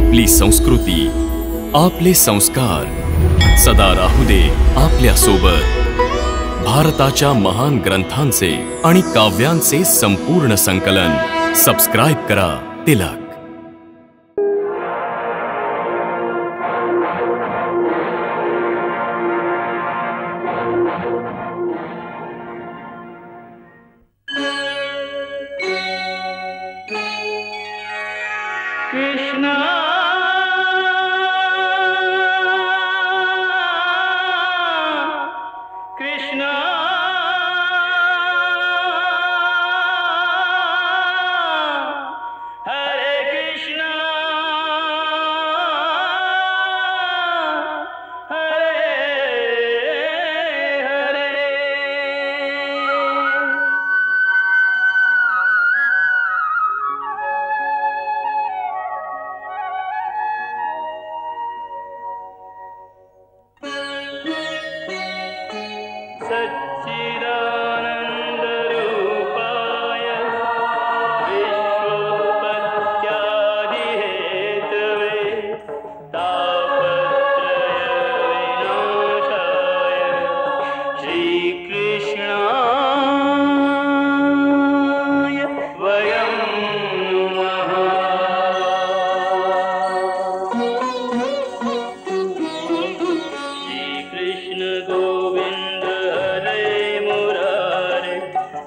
आपली संस्कृती, आपले संस्कार सदा राहू दे आपल्या सोबत। भारताच्या महान ग्रंथांचे आणि काव्यांचे संपूर्ण संकलन सबस्क्राइब करा तिलक। कृष्णा कृष्णा हरे कृष्णा हरे हरे। सच्चिदानन्दरूपाय विश्वोत्पत्त्यादिहेतवे तापत्रयविनाशाय श्रीकृष्णाय वयं नमः। श्रीकृष्ण गोविंद हरे मुरारे,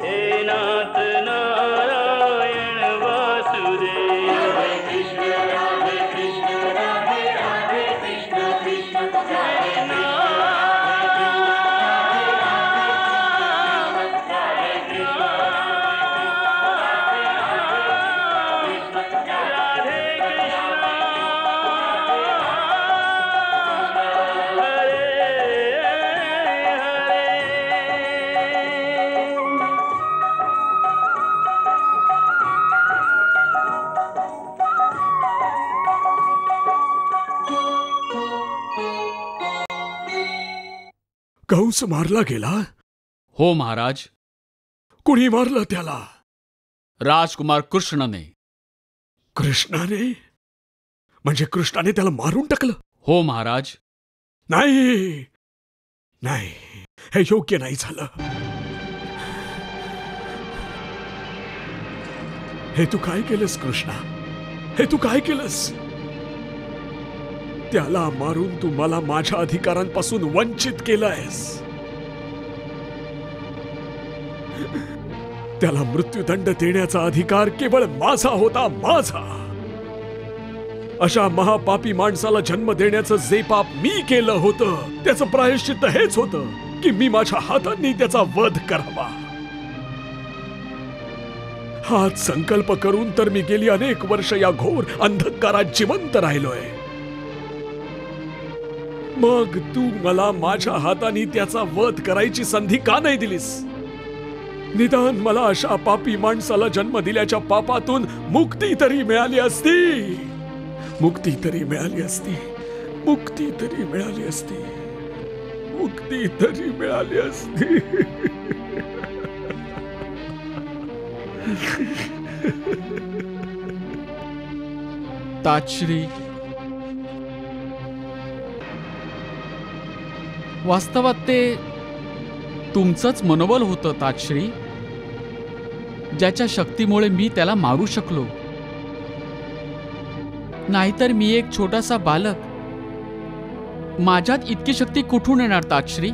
हे नाथ नारायण वासुदेव। हरे कृष्ण राधे कृष्ण कृष्ण हरे कंस मारला गेला? हो महाराज। कुणी मारलं त्याला? राजकुमार कृष्णने। कृष्णाने? म्हणजे कृष्णाने त्याला मारून टाकलं? हो महाराज। नाही नाही, हे योग्य नाही झालं। हे तू काय केलंस कृष्णा? हे तू काय केलंस? त्याला मारून तू मला माझ्या अधिकारांपासून वंचित केलंयस। त्याला मृत्यूदंड देण्याचा अधिकार केवळ माझा होता, माझा। अशा महापापी माणसाला जन्म देण्याचं जे पाप मी केलं होतं त्याचं प्रायश्चित्त हेच होतं की मी माझ्या हातांनी त्याचा वध करावा। हाच संकल्प करून तर मी गेली अनेक वर्ष या घोर अंधकारात जिवंत राहिलोय। मग तू मला माझ्या हातांनी त्याचा वध करायची संधी का नाही दिलीस? निदान मला अशा पापी माणसाला जन्म दिल्याच्या पापातून मुक्ती तरी मिळाली असती, मुक्ती तरी मिळाली असती, मुक्ती तरी मिळाली असती, मुक्ती तरी मिळाली असती। ताजश्री, वास्तवात ते तुमचंच मनोबल होतं ताजश्री, ज्याच्या शक्तीमुळे मी त्याला मारू शकलो। नाहीतर मी एक छोटासा बालक, माझ्यात इतकी शक्ती कुठून येणार ताजश्री?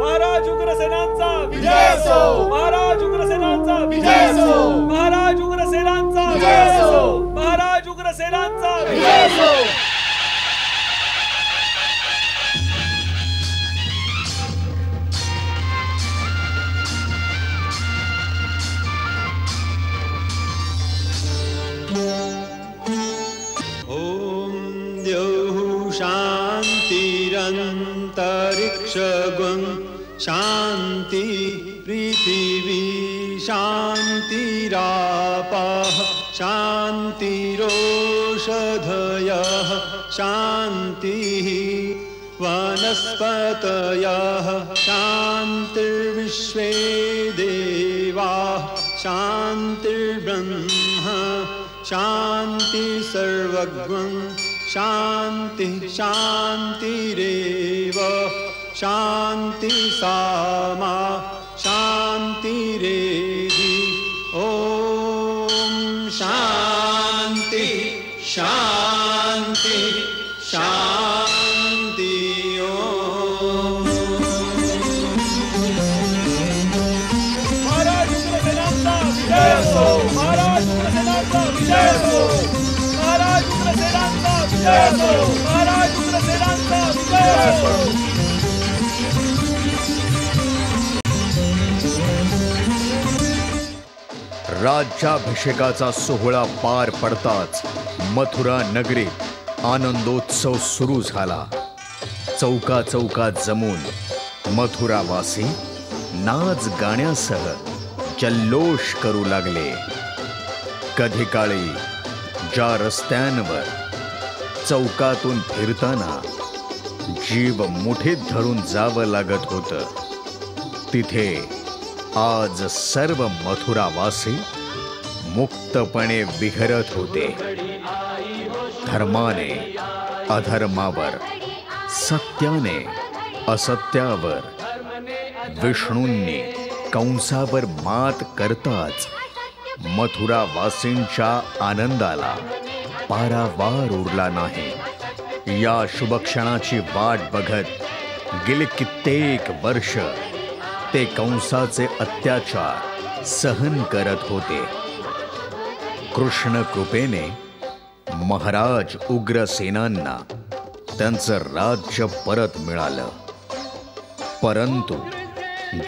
महाराज उग्रसेनांचा विजय असो! महाराज उग्रसेनांचा विजय असो! महाराज उग्रसेनांचा विजय असो! महाराज उग्रसेनांचा विजय असो! ओम द्यौः शान्तिरन्तरिक्षगुं शान्ति पृथिवी शान्तिरापः शान्तिरोषधयः शान्तिः वनस्पतयः शान्तिर्विश्वे देवाः शान्तिर्ब्रह्म शान्ति सर्वज्ञं शान्ति शान्तिरेव शान्ति सामा शान्तिरेधि ॐ शान्ति शान्ति शान्ति महाराज उग्रसेनांचा विजय असो महाराज उग्रसेनांचा विजय असो महाराज उग्रसेनांचा विजय असो महाराज उग्रसेनांचा विजय असो राज्याभिषेकाचा सोहळा पार पडताच मथुरा नगरीत आनंदोत्सव सुरू झाला. चौका चौकात जमून मथुरावासी नाच गाण्यासह जल्लोष करू लागले. कधी काळी ज्या रस्त्यांवर चौकातून फिरताना जीव मुठीत धरून जावं लागत होतं, तिथे आज सर्व मथुरावासी मुक्तपणे विहरत होते. धर्माने अधर्मावर, सत्याने असत्यावर, विष्णूंनी कंसावर मात करताच मथुरावासींच्या आनंदाला पारावार उरला नाही. या शुभक्षणाची वाट बघत गेले कित्येक वर्ष ते कंसाचे अत्याचार सहन करत होते. कृष्ण कृपेने महाराज उग्रसेनांना त्यांचं राज्य परत मिळालं. परंतु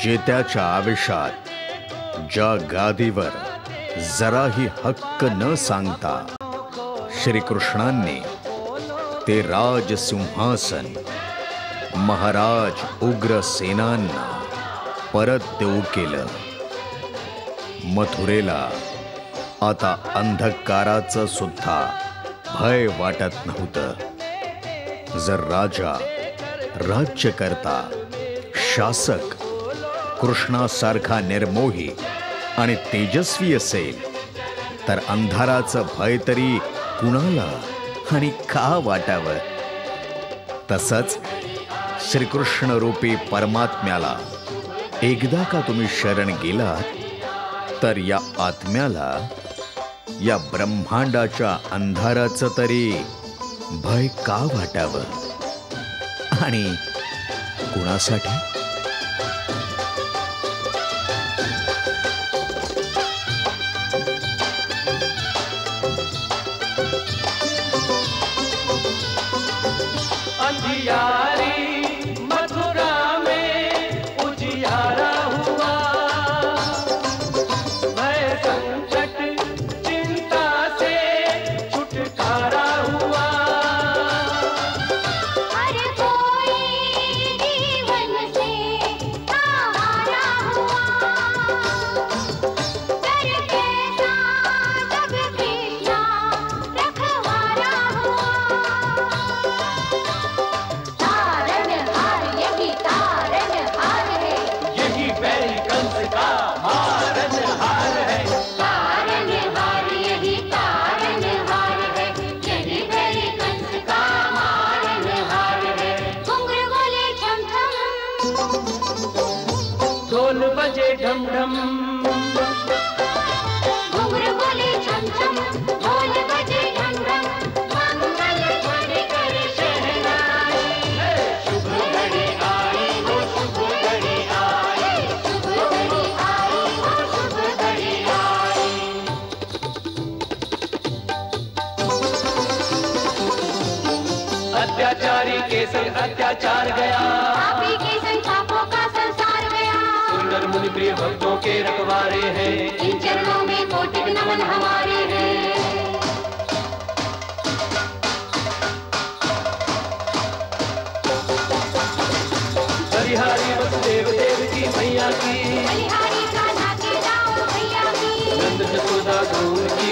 जेत्याच्या आवेशात ज्या गादीवर जराही हक्क न सांगता श्रीकृष्णांनी ते राजसिंहासन महाराज उग्रसेनांना परत देऊ केलं. मथुरेला आता अंधकाराचं सुद्धा भय वाटत नव्हतं. जर राजा, राज्यकर्ता, शासक कृष्णासारखा निर्मोही आणि तेजस्वी असेल तर अंधाराचं भय तरी कुणाला आणि का वाटावं. तसंच श्रीकृष्ण रूपी परमात्म्याला एकदा का तुम्ही शरण गेलात तर या आत्म्याला या ब्रह्मांडाच्या अंधाराचं तरी भय का वाटावं. आणि कुणासाठी? अत्याचारी के संग अत्याचार गया, पापी के संग पापों का संसार गया। सुंदर मुनि प्रिय भक्तों के रखवारे हैं, इन चरणों में कोटि नमन हमारे हैं। बलिहारी वसुदेव देव की मैया की, बलिहारी कान्हा के जाओ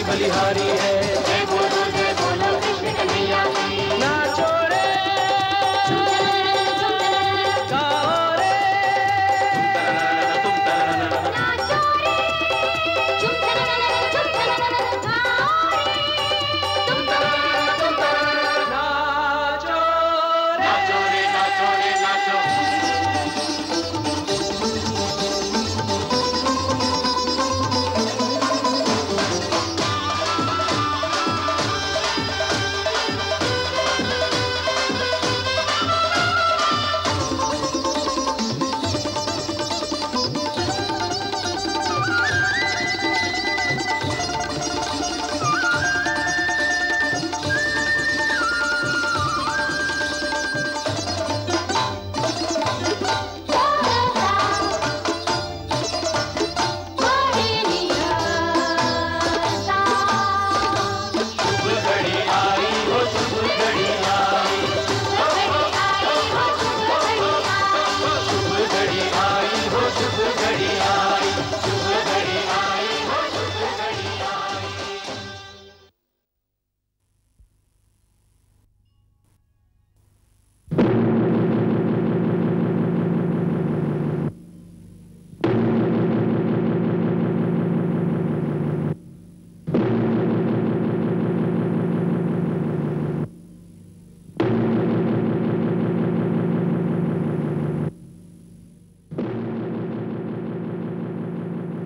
बलिहारी है। जय बोलो कृष्ण कन्हैया की। नाचो रे गाओ रे तुम तरनना नाचो रे तुम तरनना गाओ रे तुम तरनना नाचो रे नाचो रे नाचो।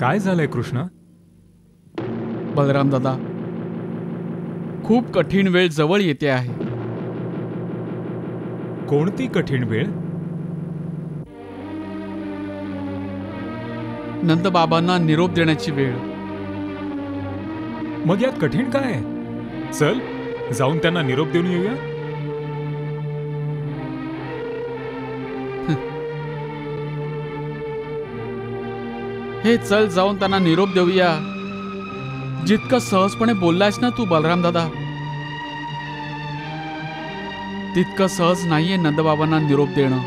काय झालंय कृष्णा? बलराम दादा, खूप कठीण वेळ जवळ येते आहे. कोणती कठीण वेळ? नंदबाबांना निरोप देण्याची वेळ. मग यात कठीण काय आहे? चल जाऊन त्यांना निरोप देऊन येऊया. हे चल जाऊन त्यांना निरोप देऊया. जितकं सहजपणे बोललायस ना तू बलराम दादा, तितकं सहज नाहीये नंदबाबांना निरोप देणं.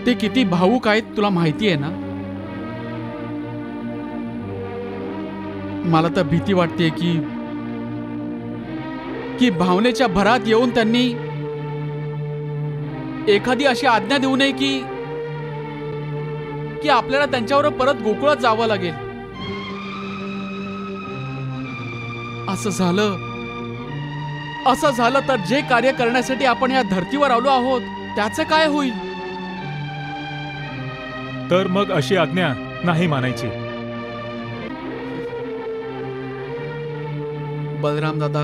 ते किती भावुक आहेत तुला माहिती आहे ना. मला तर भीती वाटते की भावनेच्या भरात येऊन त्यांनी एखादी अशी आज्ञा देऊ नये की आपल्याला त्यांच्यावर परत गोकुळात जावं लागेल. असं झालं तर जे कार्य करण्यासाठी आपण या धर्तीवर आलो आहोत त्याचं काय होईल? तर मग अशी आज्ञा नाही मानायची. बलराम दादा,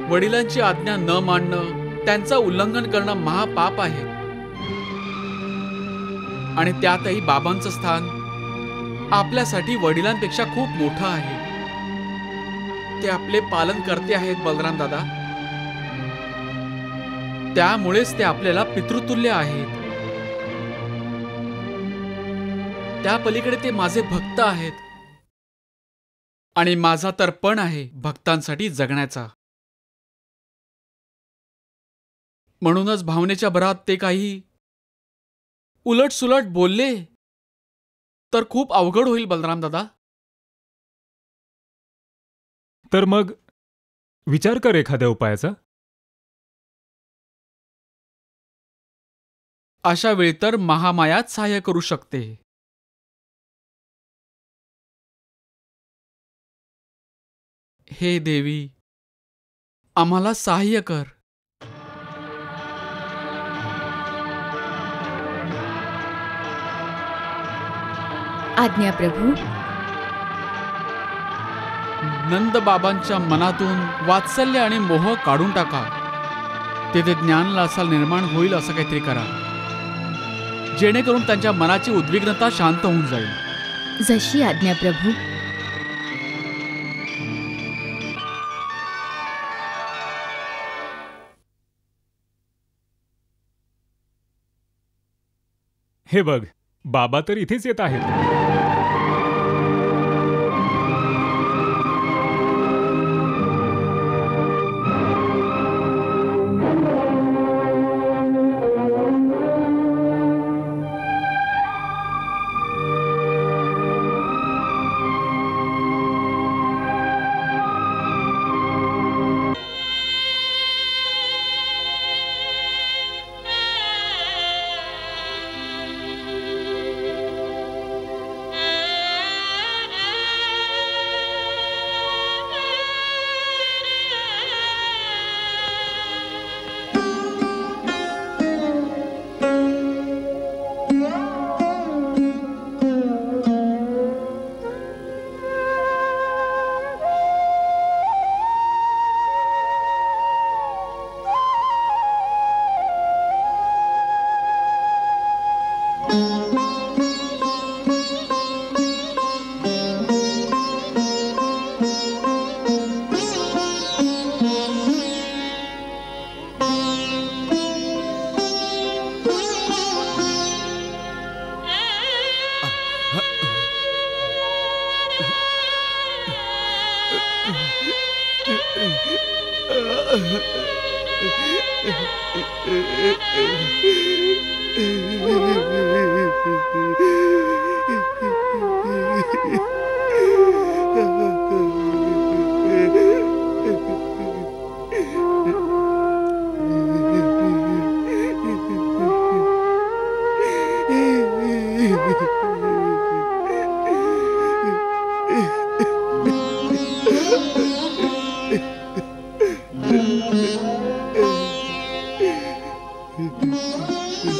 वडिलांची आज्ञा न मानणं, त्यांचं उल्लंघन करणं महापाप आहे. आणि त्यातही बाबांचं स्थान आपल्यासाठी वडिलांपेक्षा खूप मोठं आहे. ते आपले पालन करते आहेत बलराम दादा. त्यामुळेच ते आपल्याला पितृतुल्य आहेत. त्या पलीकडे ते माझे भक्त आहेत. आणि माझा तर पण आहे भक्तांसाठी जगण्याचा. म्हणूनच भावनेच्या भरात ते काही उलट-सुलट बोलले तर खूप अवघड होईल बलराम दादा. तर मग विचार कर एखाद्या उपायाचा. अशा वेळी तर महामायाच सहाय्य करू शकते. हे देवी, आम्हाला सहाय्य कर. आज्ञा प्रभू. नंद बाबांच्या मनातून वात्सल्य आणि मोह काढून टाका. तेथे ज्ञान लासाल निर्माण होईल असं काहीतरी करा, जेणेकरून त्यांच्या मनाची उद्विग्नता शांत होऊन जाईल. जशी आज्ञा प्रभू. हे बघ, बाबा तर इथेच येत आहेत.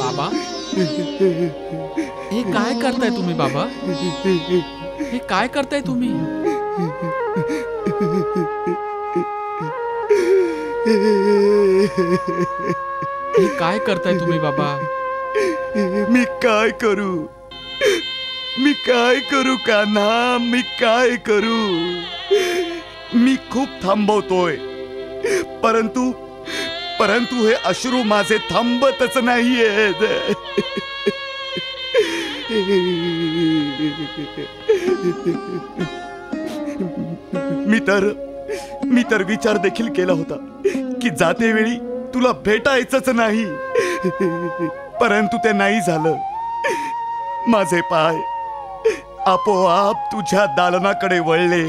बाबा, हे काय करताय तुम्ही बाबा? हे काय करताय तुम्ही? हे काय करताय तुम्ही बाबा? मी काय करू? मी काय करू कान्हा? मी काय करू? मी खूप थांबवतोय, परंतु हे अश्रू माझे थांबतच नाहीयेत. मी तर विचार देखील केला होता की जाते वेळी तुला भेटायचंच नाही, परंतु ते नाही झालं. माझे पाय आपोआप तुझ्या दालनाकडे वळले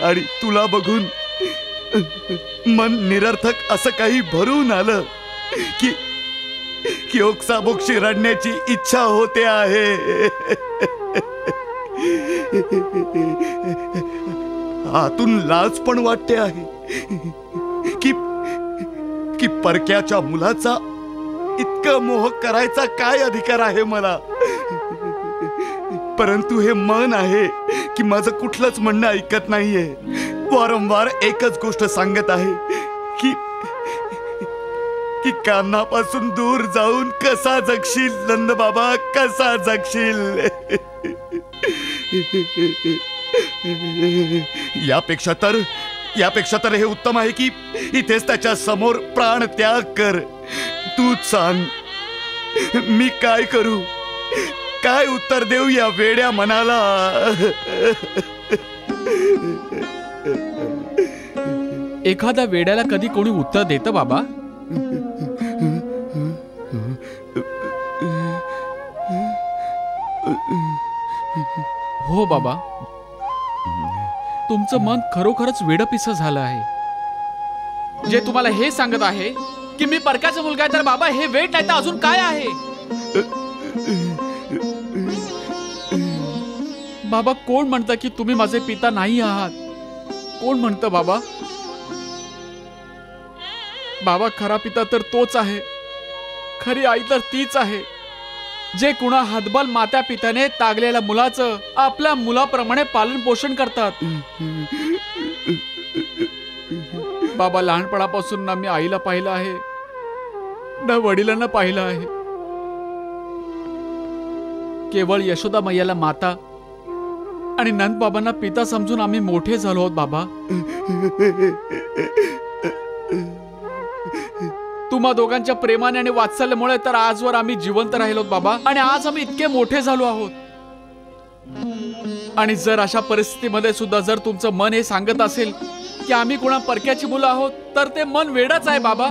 आणि तुला बघून मन निरर्थक असं काही भरून आलं की ओक्साबोक्शी रडण्याची इच्छा होते आहे. आतून लाज पण वाटते आहे की परक्याच्या मुलाचा इतका मोह करायचा काय अधिकार आहे मला. परंतु हे मन आहे की माझं कुठलंच म्हणणं ऐकत नाहीये. वारंवार एकच गोष्ट सांगत आहे की कान्हापासून दूर जाऊन कसा जगशील नंद बाबा, कसा जगशील. यापेक्षा तर हे उत्तम आहे की इथेच त्याच्या समोर प्राण त्याग कर. तूच सांग, मी काय करू? काय उत्तर देऊ या वेड्या मनाला? एखाद्या वेड्याला कधी कोणी उत्तर देतं बाबा? हो बाबा, तुमचं मन खरोखरच वेडपिसं झालं आहे. जे तुम्हाला हे सांगत आहे की मी परक्याचा मुलगा आहे, तर बाबा हे वेड नाही तर अजून काय आहे? बाबा, कोण म्हणतं की तुम्ही माझे पिता नाही आहात? कोण म्हणतं बाबा? बाबा, खरा पिता तर तोच आहे, खरी आई तर तीच आहे, जे कुणा हातबल मात्या पित्याने तागलेल्या मुलाचं आपल्या मुलाप्रमाणे पालन पोषण करतात. बाबा, लहानपणापासून ना मी आईला पाहिलं आहे ना वडिलांना पाहिलं आहे. केवळ यशोदा मैयाला माता आणि नंद बाबांना पिता समजून आम्ही मोठे झालो आहोत बाबा. तुम्हा दोघांच्या प्रेमाने आणि वात्सल्यामुळे तर आजवर आम्ही जिवंत राहिलो बाबा, आणि आज आम्ही इतके मोठे झालो आहोत. आणि जर अशा परिस्थितीमध्ये सुद्धा जर तुमचं मन हे सांगत असेल की आम्ही कुणा परक्याची मुलं आहोत, तर ते मन वेडच आहे बाबा.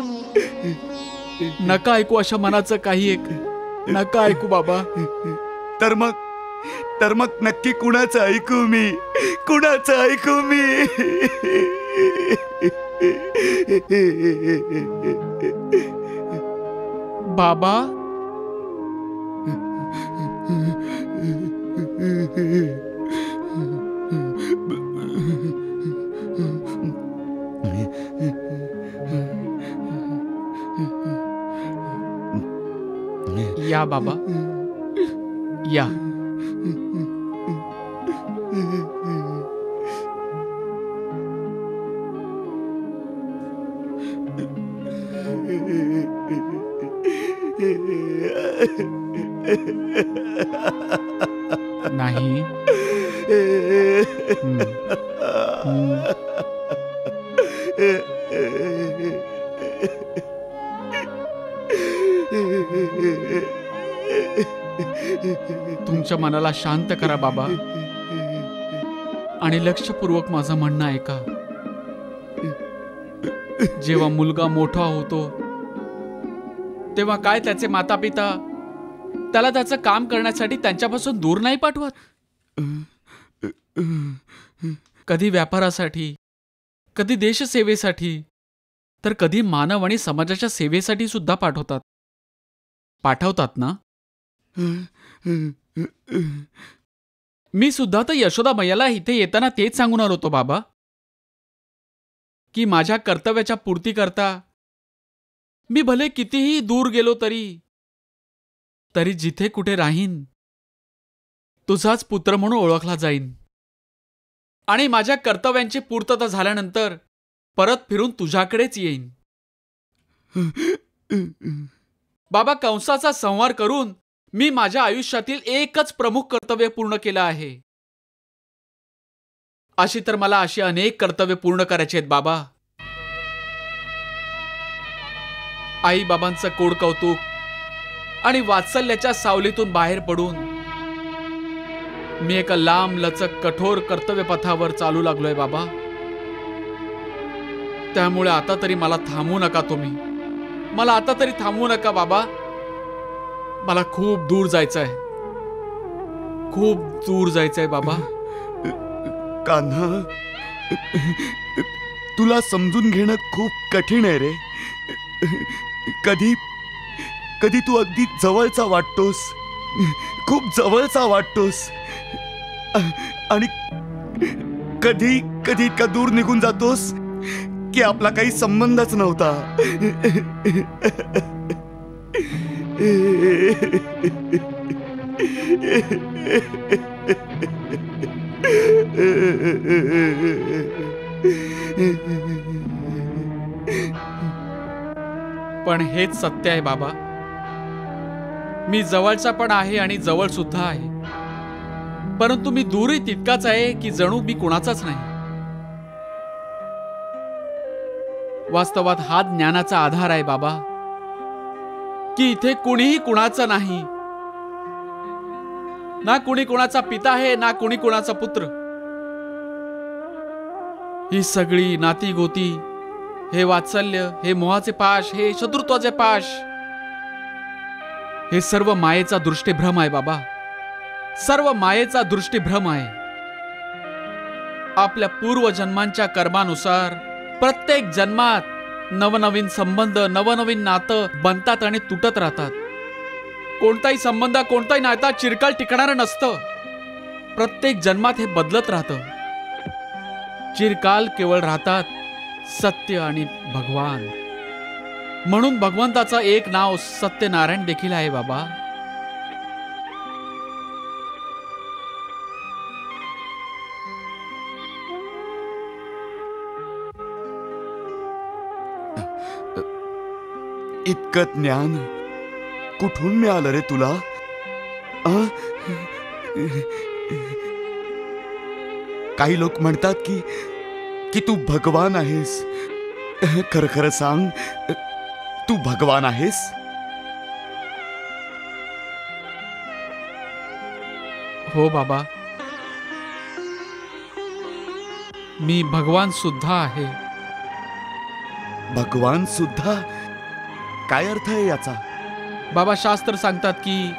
नका ऐकू अशा मनाचं काही एक, नका ऐकू बाबा. तर मग नक्की कुणाचं ऐकू मी? कुणाचं ऐकू मी? बाबा, या बाबा, या. नाही. तुमच्या मनाला शांत करा बाबा. आणि लक्षपूर्वक माझं म्हणणं ऐका. जेव्हा मुलगा मोठा होतो तेव्हा काय त्याचे माता पिता त्याला त्याचं काम करण्यासाठी त्यांच्यापासून दूर नाही पाठवत. कधी व्यापारासाठी, कधी देशसेवेसाठी, तर कधी मानव आणि समाजाच्या सेवेसाठी सुद्धा पाठवतात ना. मी सुद्धा तर यशोदा मैयाला इथे येताना तेच सांगून आलो होतो बाबा, की माझ्या कर्तव्याच्या पूर्तीकरता मी भले कितीही दूर गेलो तरी जिथे कुठे राहीन तुझाच पुत्र म्हणून ओळखला जाईन आणि माझ्या कर्तव्यांची पूर्तता झाल्यानंतर परत फिरून तुझ्याकडेच येईन. बाबा, कंसाचा संहार करून मी माझ्या आयुष्यातील एकच प्रमुख कर्तव्य पूर्ण केलं आहे. अशी तर मला अशी अनेक कर्तव्य पूर्ण करायची आहेत बाबा. आई बाबांचं कोड कौतुक आणि वात्सल्याच्या सावलीतून बाहेर पडून मी एका लांब लचक कठोर कर्तव्य पथावर चालू लागलोय बाबा. त्यामुळे आता तरी मला थांबवू नका तुम्ही. मला आता तरी थांबवू नका बाबा. मला खूप दूर जायचंय, खूप दूर जायचंय बाबा. कान्हा, तुला समजून घेणं खूप कठीण आहे रे. कधी कधी तू अगदी जवळचा वाटतोस, खूप जवळचा वाटतोस, आणि कधी कधी इतका दूर निघून जातोस की आपला काही संबंधच नव्हता. पण हेच सत्य आहे बाबा. मी जवळचा पण आहे आणि जवळ सुद्धा आहे, परंतु मी दूरही तितकाच आहे की जणू मी कुणाचाच नाही. वास्तवात हा ज्ञानाचा आधार आहे बाबा, की इथे कुणीही कुणाचं नाही. ना कुणी कुणाचा पिता आहे, ना कुणी कुणाचा पुत्र. ही सगळी नाती गोती, हे वात्सल्य, हे मोहाचे पाश, हे शत्रुत्वाचे पाश, हे सर्व मायेचा दृष्टीभ्रम आहे बाबा. सर्व मायेचा दृष्टीभ्रम आहे. आपल्या पूर्वजन्मांच्या कर्मानुसार प्रत्येक जन्मात नवनवीन संबंध, नवनवीन नातं बनतात आणि तुटत राहतात. कोणताही संबंध, कोणताही नातं चिरकाल टिकणारं नसतं. प्रत्येक जन्मात हे बदलत राहतं. चिरकाल केवळ राहतात सत्य आणि भगवान. म्हणून भगवंताचं एक नाव सत्यनारायण देखील आहे बाबा. इतकं ज्ञान कुठून मिळालं रे तुला? काही लोक म्हणतात की तू भगवान आहेस. खरं खरं सांग, तू भगवान आहेस? हो बाबा, मी भगवान सुद्धा आहे. भगवान सुद्धा? काय अर्थ आहे याचा? बाबा, शास्त्र सांगतात की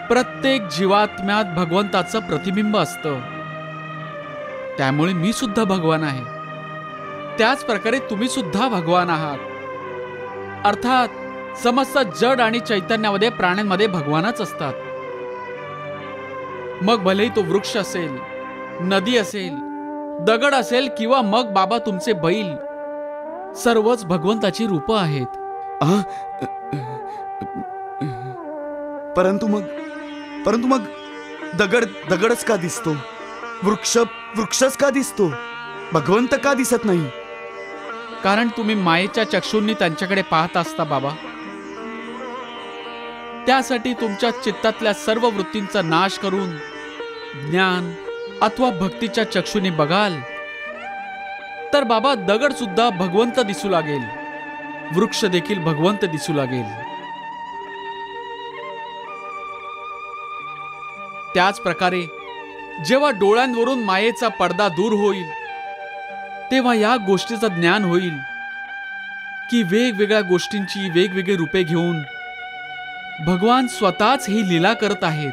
प्रत्येक जीवात्म्यात भगवंताचं प्रतिबिंब असतं. त्यामुळे मी सुद्धा भगवान आहे. त्याच प्रकारे तुम्ही सुद्धा भगवान आहात. अर्थात समस्त जड आणि चैतन्यामध्ये, प्राण्यांमध्ये भगवानच असतात. मग भलेही तो वृक्ष असेल, नदी असेल, दगड असेल, किंवा मग बाबा तुमचे बैल, सर्वच भगवंताची रूप आहेत. परंतु मग दगडच का दिसतो? वृक्षच का दिसतो? भगवंत का दिसत नाही? कारण तुम्ही मायेच्या चक्षुंनी त्यांच्याकडे पाहत असता बाबा. त्यासाठी तुमच्या चित्तातल्या सर्व वृत्तींचा नाश करून ज्ञान अथवा भक्तीच्या चक्षुंनी बघाल तर बाबा दगड सुद्धा भगवंत दिसू लागेल, वृक्ष देखील भगवंत दिसू लागेल. त्याच प्रकारे जेव्हा डोळ्यांवरून मायेचा पडदा दूर होईल तेव्हा या गोष्टीचं ज्ञान होईल की वेगवेगळ्या गोष्टींची वेगवेगळी रूपे घेऊन भगवान स्वतःच ही लीला करत आहेत.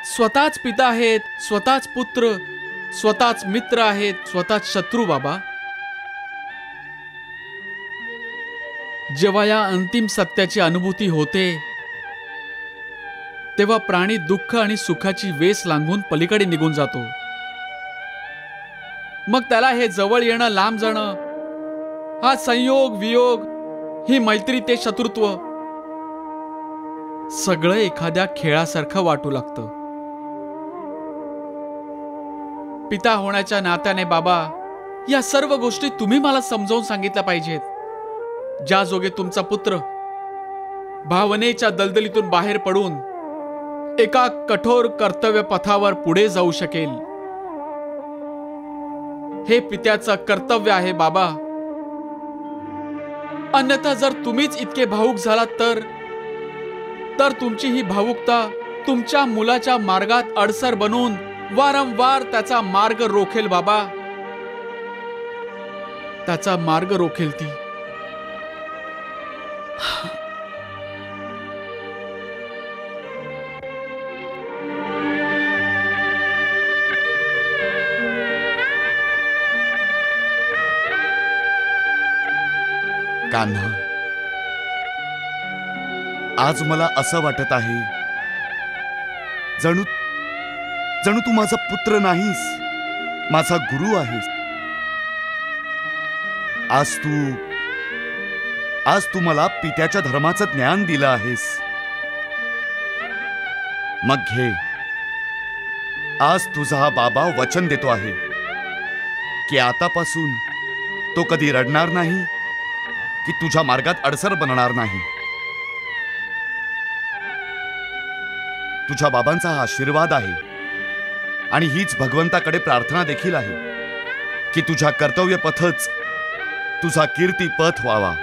स्वतःच पिता आहेत, स्वतःच पुत्र, स्वतःच मित्र आहेत, स्वतःच शत्रू. बाबा, जेव्हा या अंतिम सत्याची अनुभूती होते तेव्हा प्राणी दुःख आणि सुखाची वेस लांघून पलीकडे निघून जातो. मग त्याला हे जवळ येणं, लांब जाणं, हा संयोग वियोग, ही मैत्री ते शत्रुत्व, सगळं एखाद्या खेळासारखं वाटू लागतं. पिता होण्याच्या नात्याने बाबा, या सर्व गोष्टी तुम्ही मला समजावून सांगितल्या पाहिजेत. ज्या जोगे तुमचा पुत्र भावनेच्या दलदलीतून बाहेर पडून एका कठोर कर्तव्य पथावर पुढे जाऊ शकेल. हे पित्याचं कर्तव्य आहे बाबा. अन्यथा जर तुम्हीच इतके भावुक झालात तर तुमची ही भावुकता तुमच्या मुलाच्या मार्गात अडसर बनून वारंवार त्याचा मार्ग रोखेल बाबा. त्याचा मार्ग रोखेल ती. कान्हा, आज मला असं वाटत आहे जणू तू माझा पुत्र नाहीस, माझा गुरु आहेस. आज तू मला पित्याच्या धर्माचं ज्ञान दिलं आहेस. मग घे, आज तुझा हा बाबा वचन देतो आहे की आतापासून तो कधी रडणार नाही, की तुझ्या मार्गात अडसर बनणार नाही. तुझ्या बाबांचा हा आशीर्वाद आहे आणि हीच भगवंताकडे प्रार्थना देखील आहे की तुझ्या कर्तव्य पथच तुझा कीर्ती पथ व्हावा.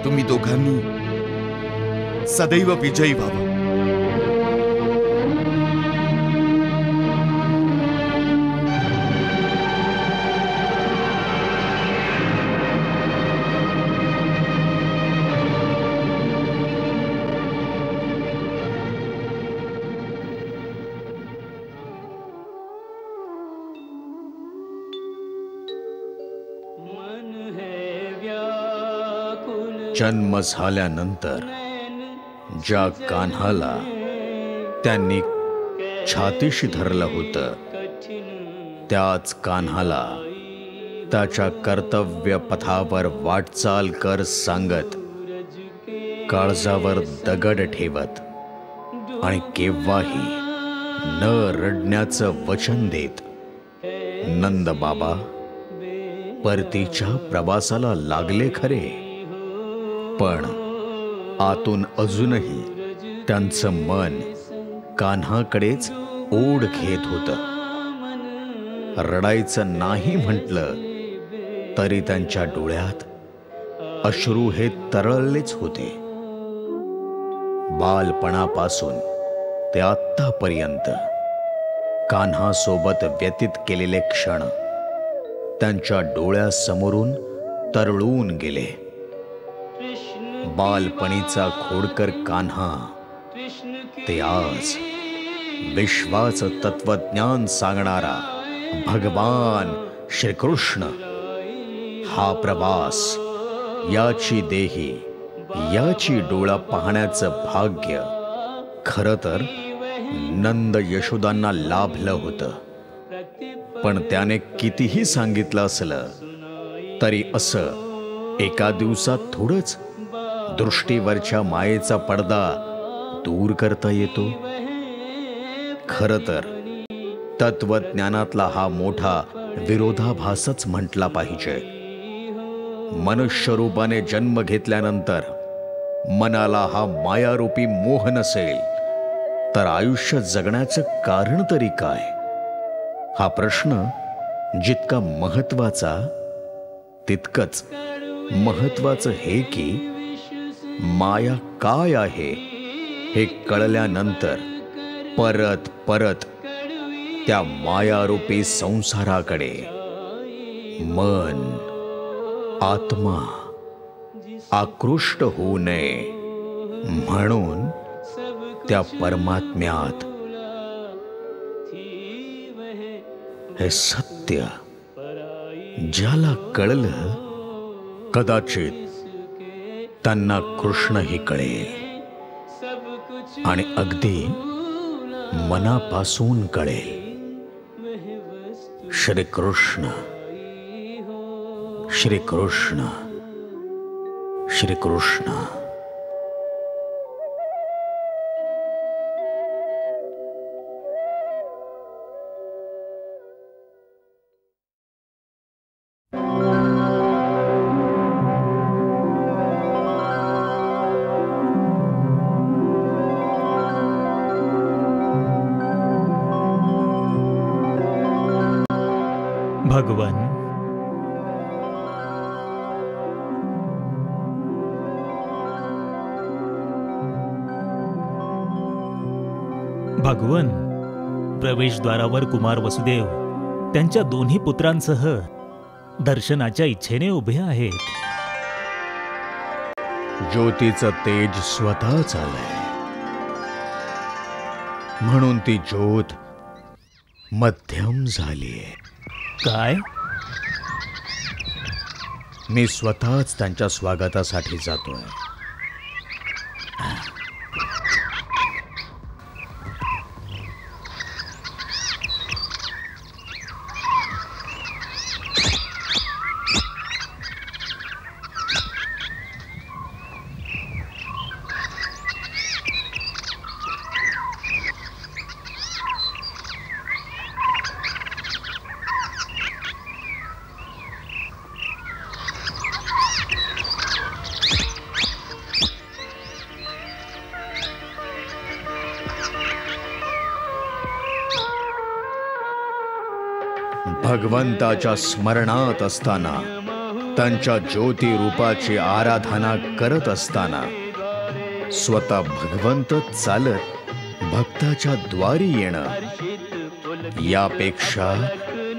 तुम्ही दोघांनी सदैव विजयी व्हावं. जन्म झाल्यानंतर ज्या कान्हाला त्यांनी छातीशी धरलं होतं त्याच कान्हाला त्याच्या कर्तव्य पथावर वाटचाल कर सांगत, काळजावर दगड ठेवत आणि केव्हाही न रडण्याचं वचन देत नंद बाबा परतीच्या प्रवासाला लागले खरे, पण आतून अजूनही त्यांचं मन कान्हाकडेच ओढ घेत होतं. रडायचं नाही म्हटलं तरी त्यांच्या डोळ्यात अश्रू हे तरळलेच होते. बालपणापासून ते आत्तापर्यंत कान्हासोबत व्यतीत केलेले क्षण त्यांच्या डोळ्यासमोरून तरळून गेले. बालपणीचा खोडकर कान्हा ते आज विश्वाचं तत्वज्ञान सांगणारा भगवान श्रीकृष्ण. हा प्रवास, याची देही, याची डोळा पाहण्याचं भाग्य खरं तर नंद यशोदांना लाभलं होतं. पण त्याने कितीही सांगितलं असलं तरी असं एका दिवसात थोडंच दृष्टीवरच्या मायेचा पडदा दूर करता येतो. खरं तर तत्वज्ञानातला हा मोठा विरोधाभासच म्हटला पाहिजे. मनुष्य रूपाने जन्म घेतल्यानंतर मनाला हा मायारूपी मोह नसेल तर आयुष्य जगण्याचं कारण तरी काय? हा प्रश्न जितका महत्वाचा तितकंच महत्वाचं हे की माया काय आहे हे कळल्यानंतर परत परत त्या मायारूपी संसाराकडे मन आत्मा आकृष्ट होऊ नये म्हणून त्या परमात्म्यात हे सत्य ज्याला कळलं कदाचित त्यांना कृष्णही कळेल आणि अगदी मनापासून कळेल. श्रीकृष्ण श्रीकृष्ण श्रीकृष्ण. भगवान, भगवन, प्रवेशद्वारावर कुमार वसुदेव त्यांच्या दोन्ही पुत्रांसह दर्शनाच्या इच्छेने उभे आहेत. ज्योतीचं तेज स्वतःच आलंय म्हणून ती ज्योत मध्यम झालीये. काय? मी स्वतःच त्यांच्या स्वागतासाठी जातोय. भगवंताच्या स्मरणात असताना त्यांच्या ज्योती रूपाची आराधना करत असताना स्वतः भगवंत चालत भक्ताच्या द्वारी येणं यापेक्षा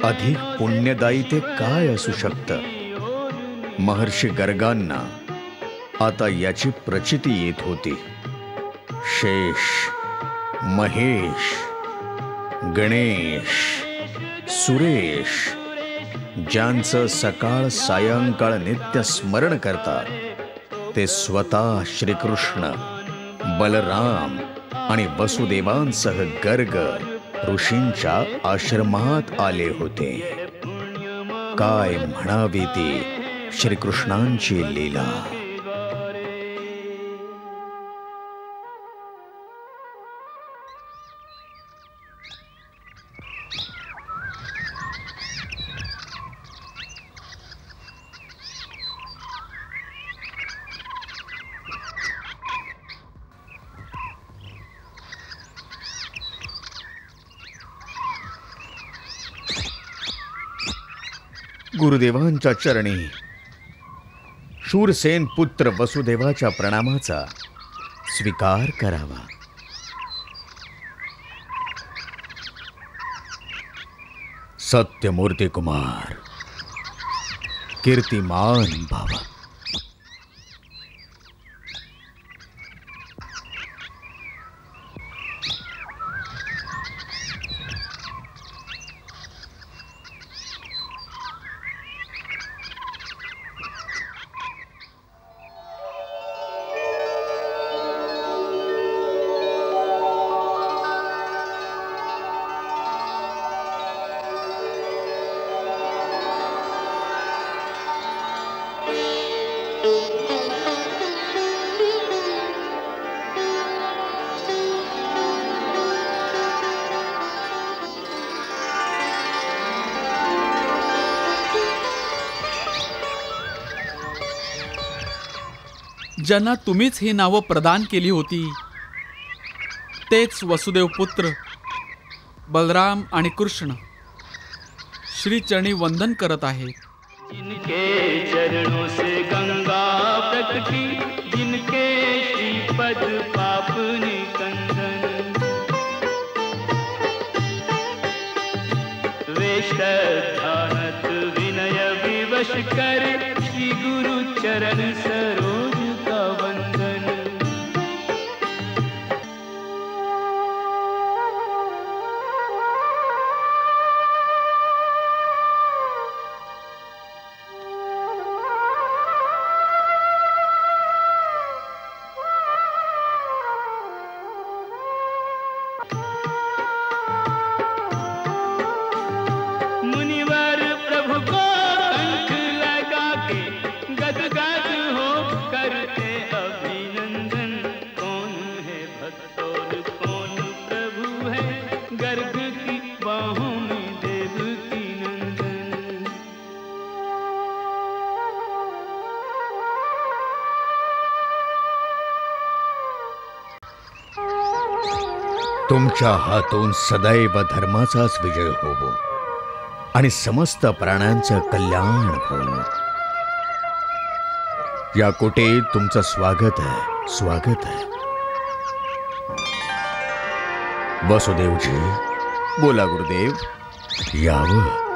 अधिक पुण्यदायी ते काय असू शकतं? महर्षी गर्गांना आता याची प्रचिती येत होती. शेष, महेश, गणेश, सुरेश ज्यांचं सकाळ सायंकाळ नित्य स्मरण करतात ते स्वतः श्रीकृष्ण, बलराम आणि वसुदेवांसह गर्ग ऋषींच्या आश्रमात आले होते. काय म्हणावी ती श्रीकृष्णांची लीला. गुरुदेवांच्या चरणी शूरसेन पुत्र वसुदेवाच्या प्रणामाचा स्वीकार करावा. सत्यमूर्ती कुमार, कीर्तिमान भावा. ज्यांना तुम्हीच ही नावं प्रदान केली होती तेच वसुदेव पुत्र बलराम आणि कृष्ण श्रीचरणी वंदन करत आहेत. जिनके चरणों से गंगा प्रकटी, जिनके श्रीपद पाप निकंदन, वे श्रद्धानत विनय विवश कर, श्री गुरु चरण सरोज का वंदन. मुनिवर प्रभु को कंठ लगा के गदगद हो करते अभिनंदन. कौन है भक्त और कौन प्रभु है, गर्भ की बाहों में देवकी नंदन. तुमच्या हातून सदैव धर्माचाच विजय होवो आणि समस्त प्राण्यांचं कल्याण हो. या कोटेत तुमचं स्वागत आहे, स्वागत आहे. वसुदेवजी, बोला गुरुदेव, यावं.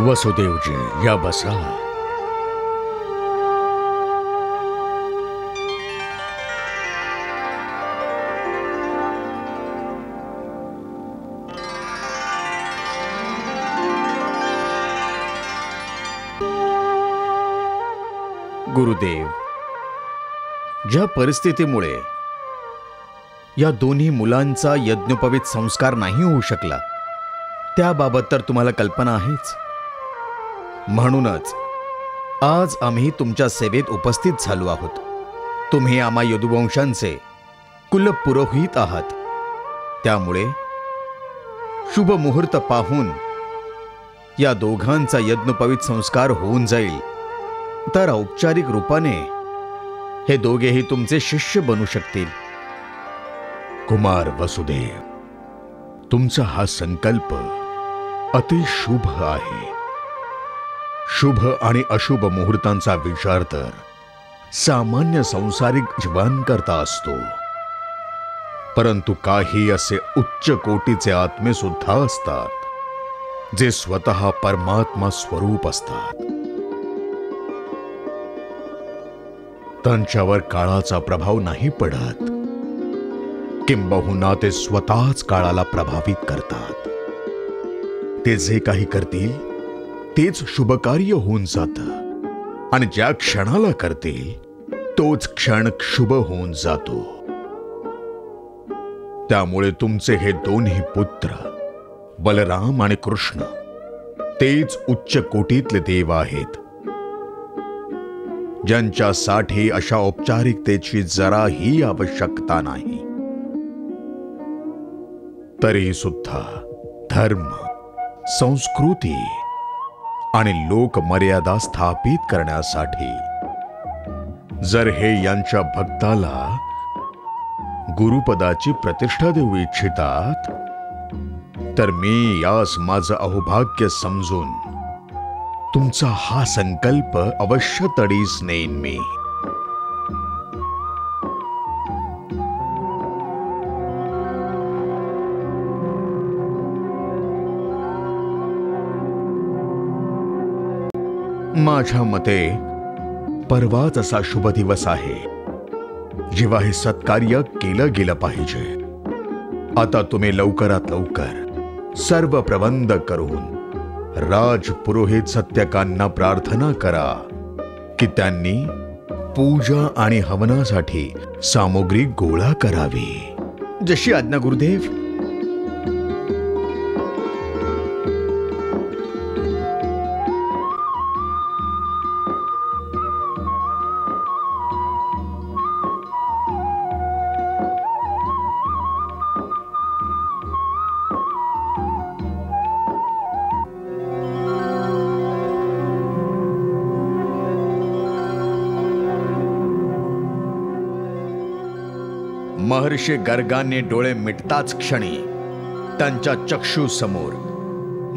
वसुदेवजी, या बसा. गुरुदेव, ज्या परिस्थितीमुळे या दोन्ही मुलांचा यज्ञोपवीत संस्कार नाही होऊ शकला त्याबाबत तर तुम्हाला कल्पना आहेच. म्हणूनच आज आम्ही तुमच्या सेवेत उपस्थित झालो आहोत. तुम्ही आम्हा यदुवंशांचे कुलपुरोहित आहात. त्यामुळे शुभ मुहूर्त पाहून या दोघांचा यज्ञोपवीत संस्कार होऊन जाईल, तर औपचारिक रूपाने हे दोघेही तुमचे शिष्य बनू शकतील. कुमार वसुदेव, तुमचा हा संकल्प अति शुभ आहे. शुभ आणि अशुभ मुहूर्तांचा विचार तर सामान्य संसारिक जीवांकरता असतो, परंतु काही असे उच्च कोटीचे आत्मे सुद्धा असतात जे स्वतः परमात्मा स्वरूप असतात. त्यांच्यावर काळाचा प्रभाव नाही पडत, किंबहुना ते स्वतःच काळाला प्रभावित करतात. ते जे काही करतील तेच शुभकार्य होऊन जातं आणि ज्या क्षणाला करतील तोच क्षण शुभ होऊन जातो. त्यामुळे तुमचे हे दोन्ही पुत्र बलराम आणि कृष्ण तेच उच्च कोटीतले देव आहेत, ज्यांच्यासाठी अशा औपचारिकतेची जराही आवश्यकता नाही. तरी सुद्धा धर्म, संस्कृती आणि लोकमर्यादा स्थापित करण्यासाठी जर हे यांच्या भक्ताला गुरुपदाची प्रतिष्ठा देऊ इच्छितात, तर मी यास माझं अहोभाग्य समजून तुमचा हा संकल्प अवश्य तडीस नेईन. मी माझ्या मते परवाच असा शुभ दिवस आहे जेव्हा हे सत्कार्य केलं गेलं पाहिजे. आता तुम्ही लवकरात लवकर सर्व प्रबंध करून राजपुरोहित सत्यकांना प्रार्थना करा की त्यांनी पूजा आणि हवनासाठी सामुग्री गोळा करावी. जशी आज्ञा गुरुदेव. महर्षी गर्गांनी डोळे मिटताच क्षणी त्यांच्या चक्षुसमोर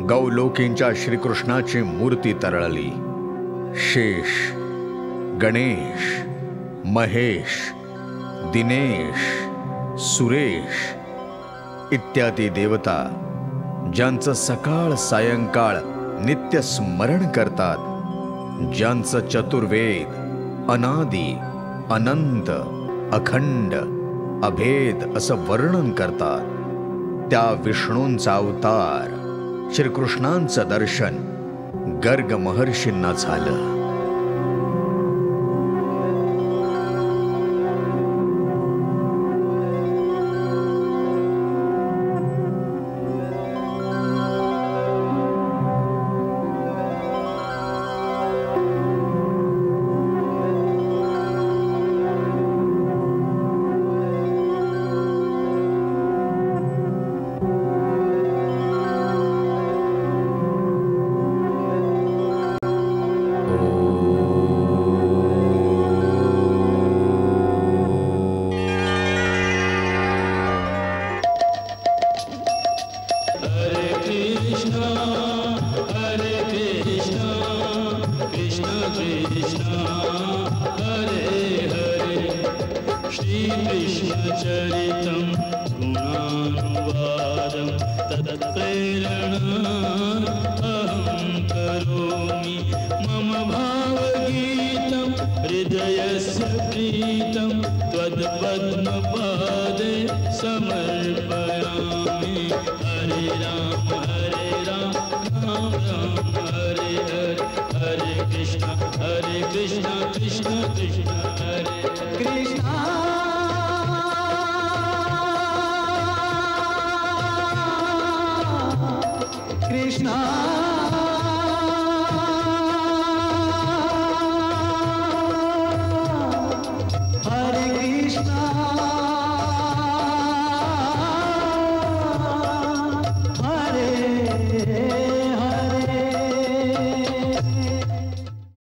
गौलोकींच्या श्रीकृष्णाची मूर्ती तरळली. शेष, गणेश, महेश, दिनेश, सुरेश इत्यादी देवता ज्यांचं सकाळ सायंकाळ नित्य स्मरण करतात, ज्यांचं चतुर्वेद अनादी अनंत अखंड अभेद असं वर्णन करतात, त्या विष्णूंचा अवतार श्रीकृष्णांचं दर्शन गर्ग महर्षींना झालं. Krishna